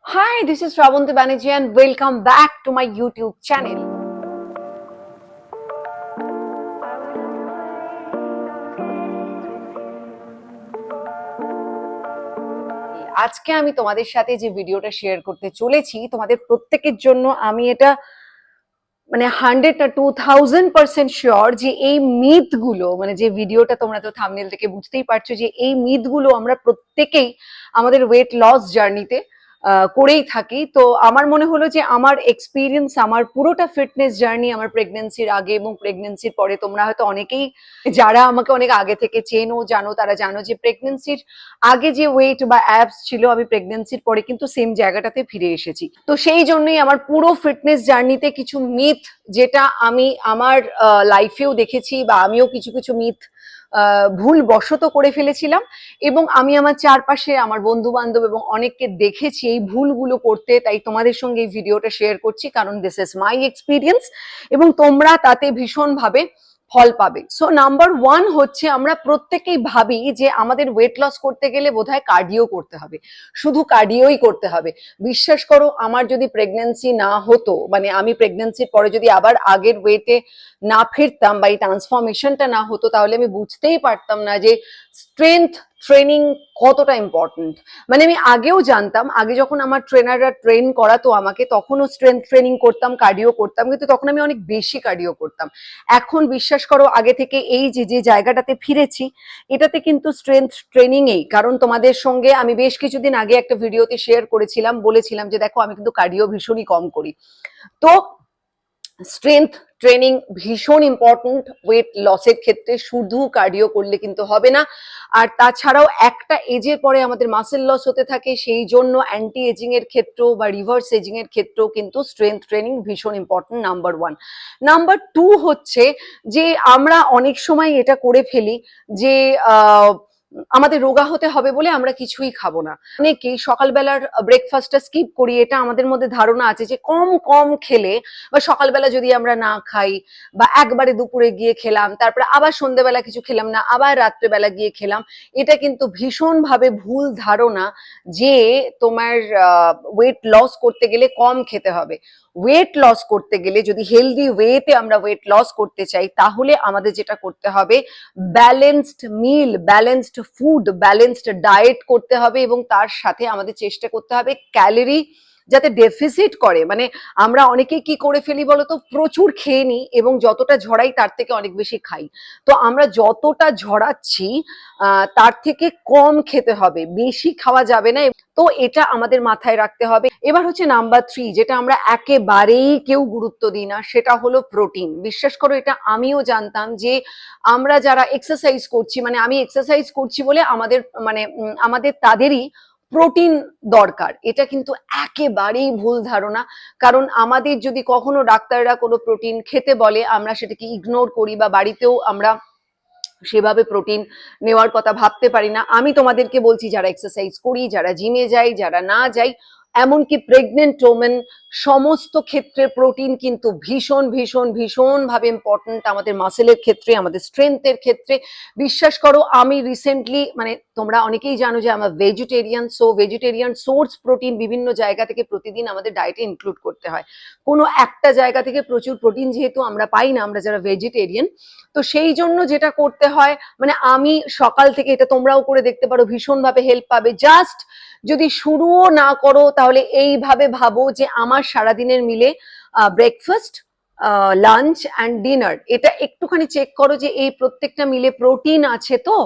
Hi, this is Shravanti Banerjee and welcome back to my YouTube channel. আজকে আমি তোমাদের সাথে যে ভিডিওটা শেয়ার করতে চলেছি তোমাদের প্রত্যেকের জন্য আমি এটা মানে 100 না 2000% শিওর যে এই মিথগুলো মানে যে ভিডিওটা তোমরা তো থাম্বনেল থেকে বুঝতেই পারছো যে এই মিথগুলো আমরা প্রত্যেকেই আমাদের ওয়েট লস জার্নিতে করেই থাকি। তো আমার মনে হলো যে আমার এক্সপিরিয়েন্স আমার পুরোটা ফিটনেস জার্নি আমার প্রেগনেন্সির আগে এবং প্রেগনেন্সির পরে তোমরা হয়তো অনেকেই যারা আমাকে অনেক আগে থেকে চেনো জানো তারা জানো যে প্রেগনেন্সির আগে যে ওয়েট বা অ্যাবস ছিল আমি প্রেগনেন্সির পরে কিন্তু সেম জায়গাটাতে ফিরে এসেছি। তো সেই জন্যই আমার পুরো ফিটনেস জার্নিতে কিছু মিথ যেটা আমি আমার লাইফেও দেখেছি বা আমিও কিছু কিছু মিথ ভুল বশত করে ফেলেছিলাম এবং আমি আমার চারপাশে আমার বন্ধু বান্ধব এবং অনেককে দেখেছি এই ভুলগুলো করতে। তাই তোমাদের সঙ্গে এই ভিডিওটা শেয়ার করছি কারণ দিস ইজ মাই এক্সপিরিয়েন্স এবং তোমরা তাতে ভীষণভাবে ফল পাবে। সো নাম্বার ওয়ান হচ্ছে আমরা প্রত্যেকেই ভাবি যে আমাদের ওয়েট লস করতে গেলে বোধহয় কার্ডিও করতে হবে, শুধু কার্ডিওই করতে হবে। বিশ্বাস করো আমার যদি প্রেগনেন্সি না হতো মানে আমি প্রেগনেন্সির পরে যদি আবার আগের ওয়েটে না ফিরতাম বা এই ট্রান্সফরমেশনটা না হতো তাহলে আমি বুঝতেই পারতাম না যে স্ট্রেংথ ট্রেনিং কতটা ইম্পর্টেন্ট। মানে আমি আগেও জানতাম, আগে যখন আমার ট্রেনাররা ট্রেন করাতো আমাকে তখনও স্ট্রেংথ ট্রেনিং করতাম, কার্ডিও করতাম, কিন্তু তখন আমি অনেক বেশি কার্ডিও করতাম। এখন বিশ্বাস করো আগে থেকে এই যে যে জায়গাটাতে ফিরেছি এটাতে কিন্তু স্ট্রেংথ ট্রেনিং এই কারণ তোমাদের সঙ্গে আমি বেশ কিছুদিন আগে একটা ভিডিওতে শেয়ার করেছিলাম, বলেছিলাম যে দেখো আমি কিন্তু কার্ডিও ভীষণই কম করি। তো স্ট্রেংথ ট্রেনিং ভীষণ ইম্পর্টেন্ট ওয়েট লসের ক্ষেত্রে, শুধু কার্ডিও করলে কিন্তু হবে না। আর তাছাড়াও একটা এজের পরে আমাদের মাসেল লস হতে থাকে, সেই জন্য অ্যান্টি এজিং এর ক্ষেত্রেও বা রিভার্স এজিং এর ক্ষেত্রেও কিন্তু স্ট্রেংথ ট্রেনিং ভীষণ important. Number one. Number two হচ্ছে যে আমরা অনেক সময় এটা করে ফেলি যে আমাদের রোগা হতে হবে বলে আমরা কিছুই খাবো না। অনেকেই সকালবেলার ব্রেকফাস্টটা স্কিপ করি, এটা আমাদের মধ্যে ধারণা আছে যে কম কম খেলে বা সকালবেলা যদি আমরা না খাই বা একবারে দুপুরে গিয়ে খেলাম তারপরে আবার সন্ধ্যেবেলা কিছু খেলাম না আবার রাত্রেবেলা গিয়ে খেলাম, এটা কিন্তু ভীষণভাবে ভুল ধারণা যে তোমার ওয়েট লস করতে গেলে কম খেতে হবে। ওয়েট লস করতে গেলে যদি হেলদি ওয়েতে আমরা ওয়েট লস করতে চাই তাহলে আমাদের যেটা করতে হবে ব্যালেন্সড মিল, ব্যালেন্সড ফুড, ব্যালেন্সড ডায়েট করতে হবে এবং তার সাথে আমাদের চেষ্টা করতে হবে ক্যালোরি যাতে ডেফিসিট করে। মানে আমরা অনেকেই কি করে ফেলি বলতো, প্রচুর খেয়ে নিই এবং যতটা ঝরাই তার থেকে অনেক বেশি খাই। তো আমরা যতটা ঝরাচ্ছি তার থেকে কম খেতে হবে, বেশি খাওয়া যাবে না। তো এটা আমাদের মাথায় রাখতে হবে। এবার হচ্ছে নাম্বার থ্রি, যেটা আমরা একেবারেই কেউ গুরুত্ব দিই না, সেটা হলো প্রোটিন। বিশ্বাস করো এটা আমিও জানতাম যে আমরা যারা এক্সারসাইজ করছি মানে আমি এক্সারসাইজ করছি বলে আমাদের মানে আমাদের তাদেরই প্রোটিন দরকার, এটা কিন্তু একেবারেই ভুল ধারণা। কারণ আমাদের যদি কখনো ডাক্তাররা কোনো প্রোটিন খেতে বলে আমরা সেটাকে ইগনোর করি বা বাড়িতেও আমরা সেভাবে প্রোটিন নেওয়ার কথা ভাবতে পারি না। আমি তোমাদেরকে বলছি যারা এক্সারসাইজ করি, যারা জিমে যাই, যারা না যাই, এমনকি প্রেগনেন্ট ওমেন, সমস্ত ক্ষেত্রে প্রোটিন কিন্তু ভীষণ ভীষণ ভীষণ ভাবে ইম্পর্টেন্ট আমাদের মাসেলের ক্ষেত্রে, আমাদের স্ট্রেংথের ক্ষেত্রে। বিশ্বাস করো আমি রিসেন্টলি মানে তোমরা অনেকেই জানো যে আমার vegetarian, so vegetarian source protein বিভিন্ন জায়গা থেকে প্রতিদিন আমাদের ডায়েটে ইনক্লুড করতে হয়। কোনো একটা জায়গা থেকে প্রচুর প্রোটিন যেহেতু আমরা পাই না আমরা যারা ভেজিটেরিয়ান, তো সেই জন্য যেটা করতে হয় মানে আমি সকাল থেকে, এটা তোমরাও করে দেখতে পারো, ভীষণভাবে হেল্প পাবে। জাস্ট যদি শুরুও না করো তাহলে এইভাবে ভাবো যে আমার সারাদিনের মিলে ব্রেকফাস্ট, লাঞ্চ অ্যান্ড ডিনার এটা একটুখানি চেক করো যে এই প্রত্যেকটা মিলে প্রোটিন আছে তো।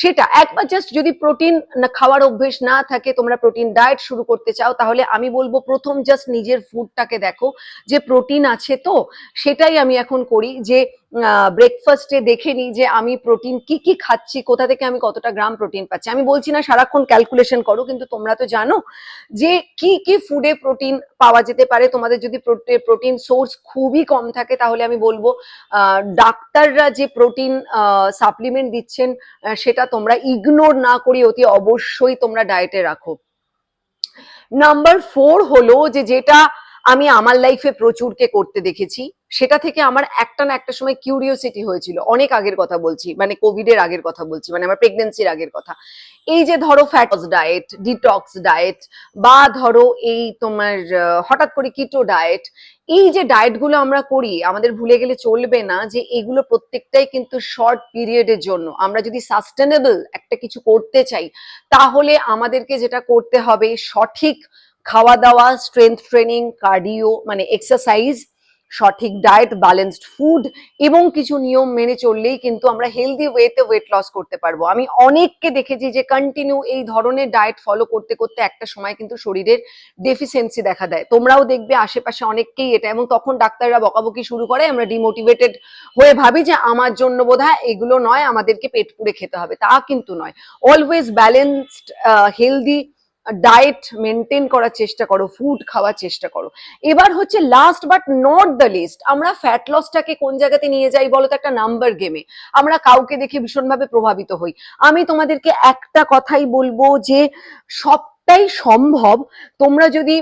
সেটা একবার জাস্ট যদি প্রোটিন খাওয়ার অভ্যেস না থাকে, তোমরা প্রোটিন ডায়েট শুরু করতে চাও, তাহলে আমি বলবো প্রথম জাস্ট নিজের ফুডটাকে দেখো যে প্রোটিন আছে তো। সেটাই আমি এখন করি যে ব্রেকফাস্টে দেখে নিই যে আমি প্রোটিন কি কি খাচ্ছি, কোথা থেকে আমি কতটা গ্রাম প্রোটিন পাচ্ছি। আমি বলছি না সারাক্ষণ ক্যালকুলেশন করো, কিন্তু তোমরা তো জানো যে কি কি ফুডে প্রোটিন পাওয়া যেতে পারে। তোমাদের যদি প্রোটিন সোর্স খুবই কম থাকে তাহলে আমি বলবো ডাক্তাররা যে প্রোটিন সাপ্লিমেন্ট দিচ্ছেন সেটা তোমরা ইগনোর না করি অতি অবশ্যই তোমরা ডায়েটে রাখো। নাম্বার ফোর হলো যে যেটা আমি আমার লাইফে প্রচুরকে করতে দেখেছি, সেটা থেকে আমার একটা না একটা সময় কিউরিওসিটি হয়েছিল, অনেক আগের কথা বলছি, মানে কোভিডের আগের কথা বলছি, মানে আমার প্রেগনেন্সির আগের কথা। এই যে ধরো ফ্যাট ডায়েট, ডিটক্স ডায়েট, বা ধরো এই তোমার হঠাৎ করে কিটো ডায়েট, এই যে ডায়েট গুলো আমরা করি, আমাদের ভুলে গেলে চলবে না যে এগুলো প্রত্যেকটাই কিন্তু শর্ট পিরিয়ডের জন্য। আমরা যদি সাস্টেনেবল একটা কিছু করতে চাই, তাহলে আমাদেরকে যেটা করতে হবে, সঠিক খাওয়া দাওয়া, স্ট্রেংথ ট্রেনিং, কার্ডিও মানে এক্সারসাইজ, সঠিক ডায়েট, ব্যালেন্সড ফুড এবং কিছু নিয়ম মেনে চললেই কিন্তু আমরা হেলদি ওয়েতে ওয়েট লস করতে পারবো। আমি অনেককে দেখেছি যে কন্টিনিউ এই ধরনের ডায়েট ফলো করতে করতে একটা সময় কিন্তু শরীরের ডেফিসিয়েন্সি দেখা দেয়। তোমরাও দেখবে আশেপাশে অনেককেই এটা, এবং তখন ডাক্তাররা বকাবকি শুরু করে, আমরা ডিমোটিভেটেড হয়ে ভাবি যে আমার জন্য বোধহয় এগুলো নয়, আমাদেরকে পেট পুড়ে খেতে হবে। তা কিন্তু নয়। Always balanced healthy diet maintain করার চেষ্টা করো, ফুড খাওয়ার চেষ্টা করো। এবার হচ্ছে last but not the least, আমরা ফ্যাট লসটাকে কোন জায়গাতে নিয়ে যাই বলো তো? একটা নাম্বার গেমে। আমরা কাউকে দেখে ভীষণভাবে প্রভাবিত হই। আমি তোমাদেরকে একটা কথাই বলবো যে সবটাই সম্ভব। তোমরা যদি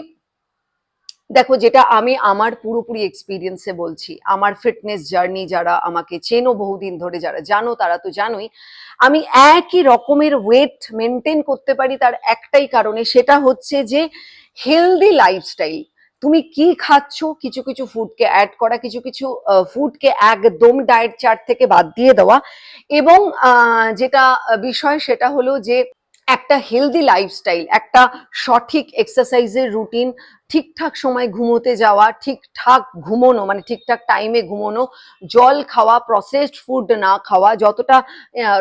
দেখো, যেটা আমি আমার পুরোপুরি এক্সপিরিয়েন্সে বলছি, আমার ফিটনেস জার্নি, যারা আমাকে চেনো বহুদিন ধরে, যারা জানো তারা তো জানোই, আমি একই রকমের ওয়েট মেনটেন করতে পারি তার একটাই কারণে, সেটা হচ্ছে যে হেলদি লাইফস্টাইল। তুমি কি খাচ্ছ, কিছু কিছু ফুডকে অ্যাড করা, কিছু কিছু ফুডকে একদম ডায়েট চার্ট থেকে বাদ দিয়ে দেওয়া, এবং যেটা বিষয় সেটা হলো যে একটা হেলদি লাইফস্টাইল, একটা সঠিক এক্সারসাইজের রুটিন, ঠিকঠাক সময় ঘুমোতে যাওয়া, ঠিকঠাক ঘুমোনো মানে ঠিকঠাক টাইমে ঘুমোনো, জল খাওয়া, প্রসেসড ফুড না খাওয়া, যতটা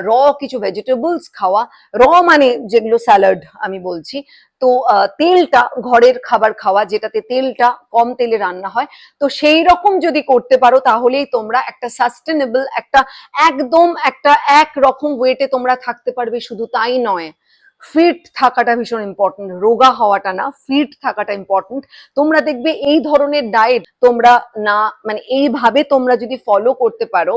র কিছু ভেজিটেবলস খাওয়া, র মানে যেগুলো স্যালাড আমি বলছি, তো তেলটা ঘরের খাবার খাওয়া, যেটাতে তেলটা কম তেলে রান্না হয়। তো সেই রকম যদি করতে পারো, তাহলেই তোমরা একটা সাস্টেনেবল, একটা একদম একটা একরকম ওয়েটে তোমরা থাকতে পারবে। শুধু তাই নয়, ফিট থাকাটা ভীষণ ইম্পর্টেন্ট, রোগা হওয়াটা না, ফিট থাকাটা ইম্পর্টেন্ট। তোমরা দেখবে এই ধরনের ডায়েট তোমরা না মানে এইভাবে তোমরা যদি ফলো করতে পারো,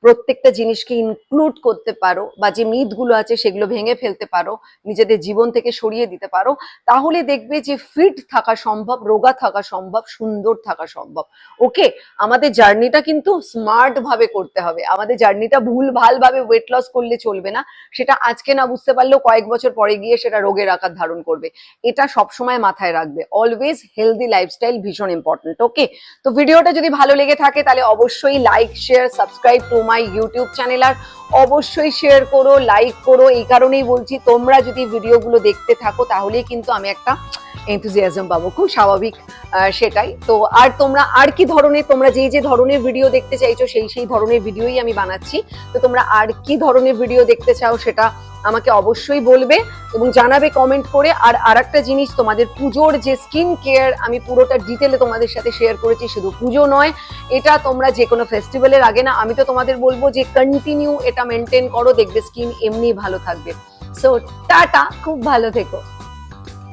প্রত্যেকটা জিনিসকে ইনক্লুড করতে পারো, বা যে মিথগুলো আছে সেগুলো ভেঙে ফেলতে পারো, নিজেদের জীবন থেকে সরিয়ে দিতে পারো, তাহলে দেখবে যে ফিট থাকা সম্ভব, রোগা থাকা সম্ভব, সুন্দর থাকা সম্ভব। ওকে, আমাদের জার্নিটা কিন্তু স্মার্ট ভাবে করতে হবে। আমাদের জার্নিটা ভুল ভাল ভাবে ওয়েট লস করলে চলবে না। সেটা আজকে না বুঝতে পারলেও কয়েক বছর পরে গিয়ে সেটা রোগের আকার ধারণ করবে। এটা সবসময় মাথায় রাখবে। অলওয়েজ হেলদি লাইফস্টাইল ভীষণ ইম্পর্টেন্ট। ওকে, তো ভিডিওটা যদি ভালো লেগে থাকে তাহলে অবশ্যই like, share, subscribe to my YouTube channel. আর অবশ্যই শেয়ার করো, লাইক করো। এই কারণেই বলছি, তোমরা যদি ভিডিওগুলো দেখতে থাকো তাহলেই কিন্তু আমি একটা এনথুজিয়াজম পাবো, খুব স্বাভাবিক সেটাই। তো আর তোমরা আর কি ধরনের, তোমরা যে যে ধরনের ভিডিও দেখতে চাইছো সেই ধরনের ভিডিওই আমি বানাচ্ছি। তো তোমরা আর কি ধরনের ভিডিও দেখতে চাও সেটা আমাকে অবশ্যই বলবে এবং জানাবে কমেন্ট করে। আর আরেকটা জিনিস, তোমাদের পুজোর যে স্কিন কেয়ার আমি পুরোটা ডিটেলে তোমাদের সাথে শেয়ার করেছি। শুধু পুজো নয়, এটা তোমরা যে কোনো ফেস্টিভ্যালের আগে না, আমি তো তোমাদের বলবো যে কন্টিনিউ এটা মেনটেন করো, দেখবে স্কিন এমনি ভালো থাকবে। সো টাটা, খুব ভালো থেকো।